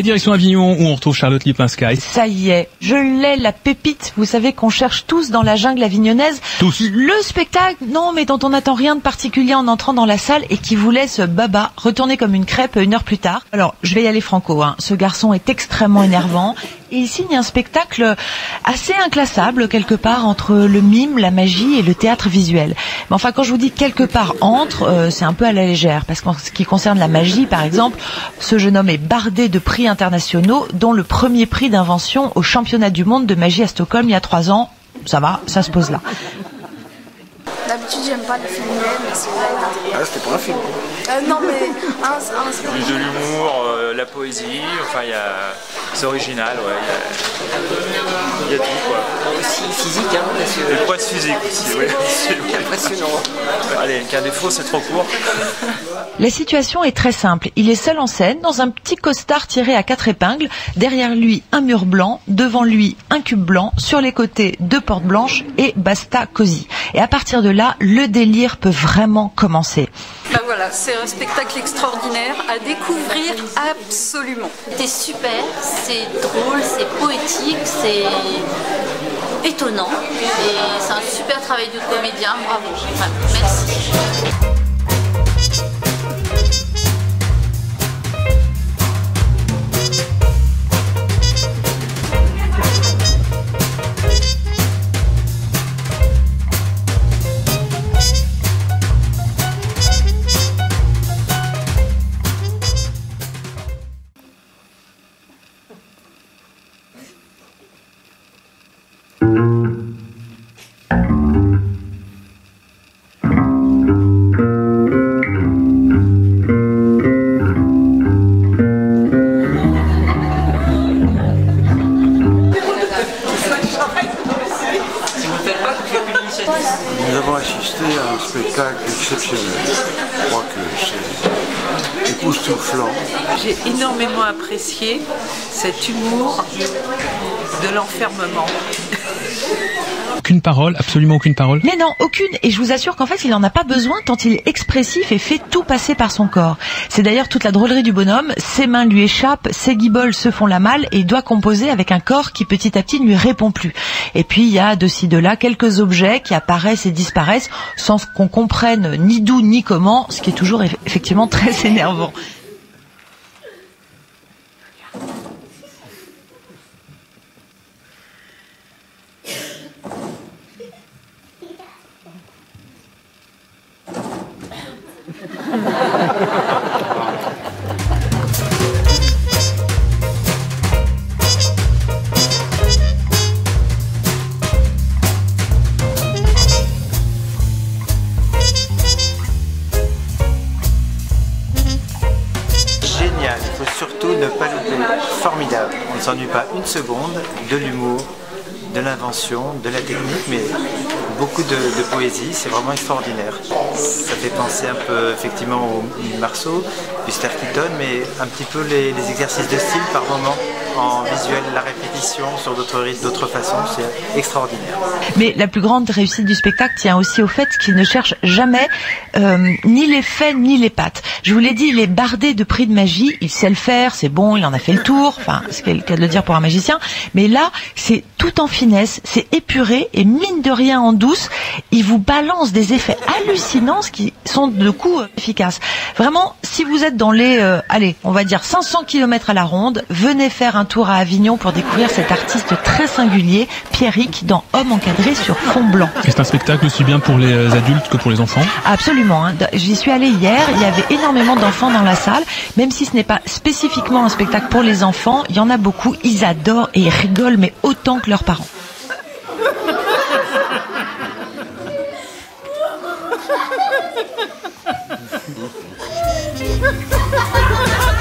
Et direction Avignon où on retrouve Charlotte Lipinska. Ça y est, je l'ai, la pépite. Vous savez qu'on cherche tous dans la jungle avignonnaise. Tous. Le spectacle, non, mais dont on n'attend rien de particulier en entrant dans la salle et qui vous laisse baba, retourner comme une crêpe 1 heure plus tard. Alors, je vais y aller franco, hein. Ce garçon est extrêmement énervant. Et il signe un spectacle assez inclassable, quelque part, entre le mime, la magie et le théâtre visuel. Mais enfin, quand je vous dis quelque part entre, c'est un peu à la légère. Parce qu'en ce qui concerne la magie, par exemple, ce jeune homme est bardé de prix internationaux, dont le premier prix d'invention au championnat du monde de magie à Stockholm il y a 3 ans. Ça va, ça se pose là. D'habitude, j'aime pas les films, mais c'est vrai. Ah, c'était pas un film. Non, mais De l'humour, la poésie, enfin c'est original, ouais. Il y a tout, quoi. Aussi physique, hein, parce que... Et le poids physique aussi, oui. C'est impressionnant. Allez, qu'un défaut, c'est trop court. La situation est très simple. Il est seul en scène, dans un petit costard tiré à 4 épingles. Derrière lui, un mur blanc. Devant lui, un cube blanc. Sur les côtés, 2 portes blanches. Et basta cosy. Et à partir de là, le délire peut vraiment commencer. Ben voilà, c'est un spectacle extraordinaire à découvrir absolument. C'est super, c'est drôle, c'est poétique, c'est étonnant. Et c'est un super travail de comédien, bravo. Enfin, merci. Nous avons assisté à un spectacle exceptionnel. Je crois que c'est époustouflant. J'ai énormément apprécié cet humour de l'enfermement. Aucune parole, absolument aucune parole. Mais non, aucune. Et je vous assure qu'en fait, il n'en a pas besoin tant il est expressif et fait tout passer par son corps. C'est d'ailleurs toute la drôlerie du bonhomme. Ses mains lui échappent, ses guiboles se font la malle et il doit composer avec un corps qui petit à petit ne lui répond plus. Et puis, il y a de ci, de là quelques objets qui apparaissent et disparaissent sans qu'on comprenne ni d'où ni comment, ce qui est toujours effectivement très énervant. Génial, il faut surtout ne pas louper. Formidable, on ne s'ennuie pas une seconde, de l'humour, de l'invention, de la technique, mais beaucoup de poésie, c'est vraiment extraordinaire. Ça fait penser un peu effectivement au Marceau, Buster Keaton, mais un petit peu les exercices de style par moment, en visuel, la répétition sur d'autres rythmes, d'autres façons, c'est extraordinaire. Mais la plus grande réussite du spectacle tient aussi au fait qu'il ne cherche jamais ni les faits ni les pattes. Je vous l'ai dit, il est bardé de prix de magie, il sait le faire, c'est bon, il en a fait le tour, enfin, c'est le cas de le dire pour un magicien, mais là, c'est tout en finesse, c'est épuré et mine de rien en douce, il vous balance des effets hallucinants qui sont de coup efficaces. Vraiment, si vous êtes dans les, allez, on va dire 500 km à la ronde, venez faire un tour à Avignon pour découvrir cet artiste très singulier, Pierrick, dans Homme encadré sur fond blanc. C'est un spectacle aussi bien pour les adultes que pour les enfants? Absolument, hein. J'y suis allée hier, il y avait énormément d'enfants dans la salle, même si ce n'est pas spécifiquement un spectacle pour les enfants, il y en a beaucoup, ils adorent et ils rigolent, mais autant que leurs parents. c'est...